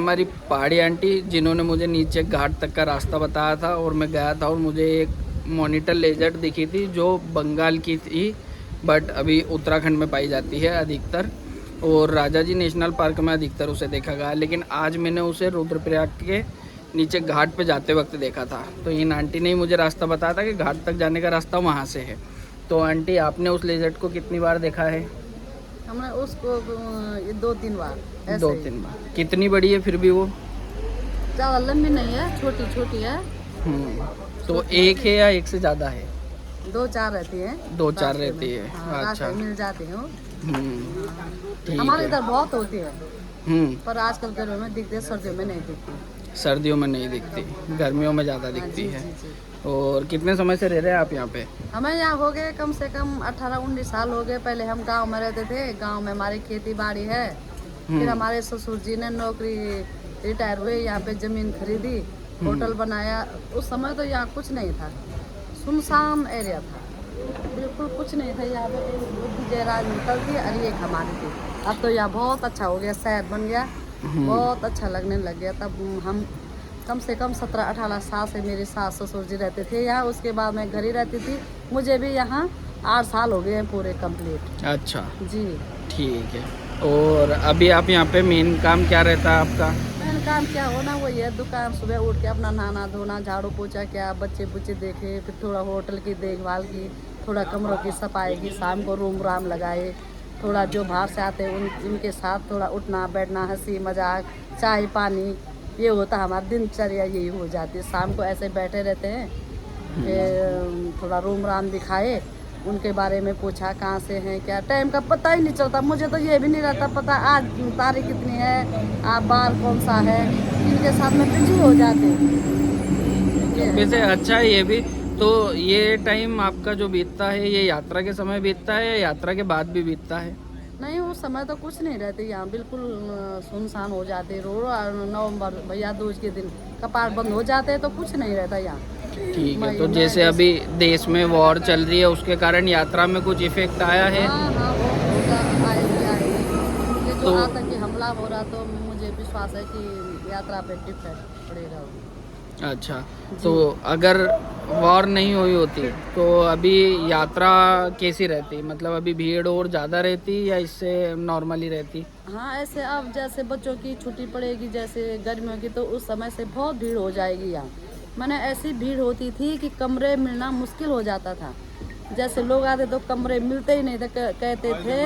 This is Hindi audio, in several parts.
हमारी पहाड़ी आंटी जिन्होंने मुझे नीचे घाट तक का रास्ता बताया था, और मैं गया था और मुझे एक मॉनिटर लेजर्ड दिखी थी जो बंगाल की थी, बट अभी उत्तराखंड में पाई जाती है अधिकतर, और राजा जी नेशनल पार्क में अधिकतर उसे देखा गया। लेकिन आज मैंने उसे रुद्रप्रयाग के नीचे घाट पे जाते वक्त देखा था। तो इन आंटी ने ही मुझे रास्ता बताया था कि घाट तक जाने का रास्ता वहाँ से है। तो आंटी, आपने उस लेजर्ड को कितनी बार देखा है? हमने उसको 2-3 बार ऐसे दो ही। तीन बार। कितनी बड़ी है फिर भी वो? ज़्यादा लंबी नहीं है, छोटी छोटी है। तो एक है या एक से ज़्यादा है? 2-4 रहती है। 2-4 रास्ते रहती में। है। हाँ, अच्छा। रास्ते में मिल जाती है वो। ठीक हमारे है। इधर बहुत होती है, हम्म। पर आजकल गर्मियों में दिखती है, सर्दियों में नहीं दिखती। सर्दियों में नहीं दिखती, गर्मियों में ज़्यादा हाँ, दिखती जी है। जी जी। और कितने समय से रह रहे हैं आप यहाँ पे? हमें यहाँ हो गए कम से कम 18-19 साल हो गए। पहले हम गांव में रहते थे, गांव में हमारी खेती बाड़ी है। फिर हमारे ससुर जी ने नौकरी रिटायर हुए, यहाँ पे जमीन खरीदी, होटल बनाया। उस समय तो यहाँ कुछ नहीं था, सुनसान एरिया था, बिल्कुल कुछ नहीं था। यहाँ पे एक बुद्धि जयराज होटल थी और एक हमारी थी। अब तो यहाँ बहुत अच्छा हो गया, शहर बन गया, बहुत अच्छा लगने लग गया। तब हम कम से कम 17-18 साल से मेरे सास ससुर जी रहते थे यहाँ। उसके बाद मैं घर ही रहती थी। मुझे भी यहाँ 8 साल हो गए हैं पूरे कंप्लीट। अच्छा, जी। ठीक है। और अभी आप यहाँ पे मेन काम क्या रहता है आपका? मेन काम क्या होना वही है, दुकान, सुबह उठ के अपना नहाना धोना, झाड़ू पोछा, क्या बच्चे बुच्चे देखे, फिर थोड़ा होटल की देखभाल की, थोड़ा कमरों की सफाई की, शाम को रूम राम लगाए, थोड़ा जो बाहर से आते हैं उनके साथ थोड़ा उठना बैठना, हंसी मजाक, चाय पानी, ये होता है हमारा दिनचर्या। यही हो जाती है, शाम को ऐसे बैठे रहते हैं। फिर थोड़ा रूम राम दिखाए, उनके बारे में पूछा कहाँ से हैं क्या। टाइम का पता ही नहीं चलता, मुझे तो ये भी नहीं रहता पता आज तारीख कितनी है, आप बार कौन सा है, इनके साथ में बिजी हो जाते हैं। वैसे अच्छा है ये भी। तो ये टाइम आपका जो बीतता है, ये यात्रा के समय बीतता है या यात्रा के बाद भी बीतता है? नहीं, उस समय तो कुछ नहीं रहते यहाँ, बिल्कुल सुनसान हो जाते रोड। और नवंबर भैया दूज के दिन कपाट बंद हो जाते हैं, तो कुछ नहीं रहता यहाँ। ठीक है। तो जैसे अभी देश में वॉर चल रही है, उसके कारण यात्रा में कुछ इफेक्ट आया है? हाँ हाँ, वो होगा, आएगी। ये जो तो आतंकी हमला हो रहा, तो मुझे विश्वास है कि यात्रा पे इफेक्ट पड़ेगा। अच्छा, तो अगर वॉर नहीं हुई होती तो अभी यात्रा कैसी रहती? मतलब अभी भीड़ और ज़्यादा रहती या इससे नॉर्मली रहती? हाँ, ऐसे अब जैसे बच्चों की छुट्टी पड़ेगी, जैसे गर्मियों की, तो उस समय से बहुत भीड़ हो जाएगी यहाँ। मैंने ऐसी भीड़ होती थी कि कमरे मिलना मुश्किल हो जाता था। जैसे लोग आते तो कमरे मिलते ही नहीं थे। कहते थे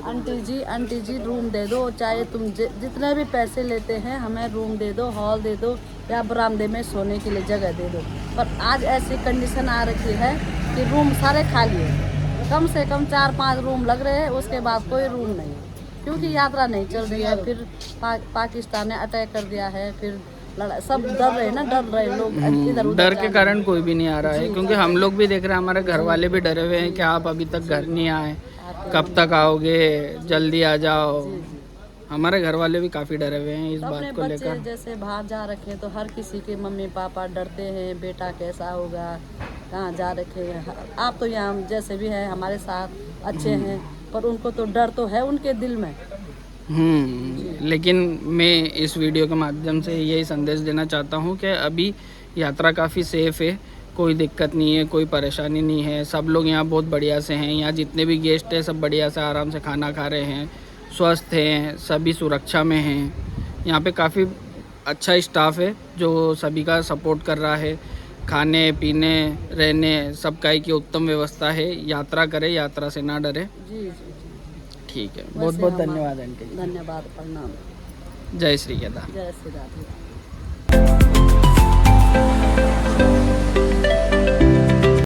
आंटी जी रूम दे दो, चाहे तुम जितने भी पैसे लेते हैं हमें रूम दे दो, हॉल दे दो, या बरामदे में सोने के लिए जगह दे दो। पर आज ऐसी कंडीशन आ रखी है कि रूम सारे खाली है। कम से कम 4-5 रूम लग रहे हैं, उसके बाद कोई रूम नहीं है, क्योंकि यात्रा नहीं चल रही है। फिर पाकिस्तान ने अटैक कर दिया है, फिर सब डर रहे ना, डर रहे लोग इधर उधर। डर के कारण कोई भी नहीं आ रहा है, क्योंकि हम लोग भी देख रहे हैं, हमारे घर वाले भी डरे हुए हैं कि आप अभी तक घर नहीं आए, कब तक आओगे, जल्दी आ जाओ। हमारे घर वाले भी काफ़ी डरे हुए हैं इस तो बात अपने को बच्चे लेकर। जैसे बाहर जा रखे हैं, तो हर किसी के मम्मी पापा डरते हैं, बेटा कैसा होगा, कहाँ जा रखे हैं। आप तो यहाँ जैसे भी है हमारे साथ अच्छे हैं, पर उनको तो डर तो है उनके दिल में। लेकिन मैं इस वीडियो के माध्यम से यही संदेश देना चाहता हूँ कि अभी यात्रा काफ़ी सेफ़ है, कोई दिक्कत नहीं है, कोई परेशानी नहीं है। सब लोग यहाँ बहुत बढ़िया से हैं, यहाँ जितने भी गेस्ट हैं सब बढ़िया से आराम से खाना खा रहे हैं, स्वस्थ हैं, सभी सुरक्षा में हैं। यहाँ पे काफ़ी अच्छा स्टाफ है जो सभी का सपोर्ट कर रहा है। खाने पीने रहने सबका की उत्तम व्यवस्था है। यात्रा करें, यात्रा से ना डरे। जी जी जी। ठीक है, बहुत बहुत धन्यवाद आंटी। धन्यवाद, प्रणाम। जय श्री केदार। जय श्री राधे।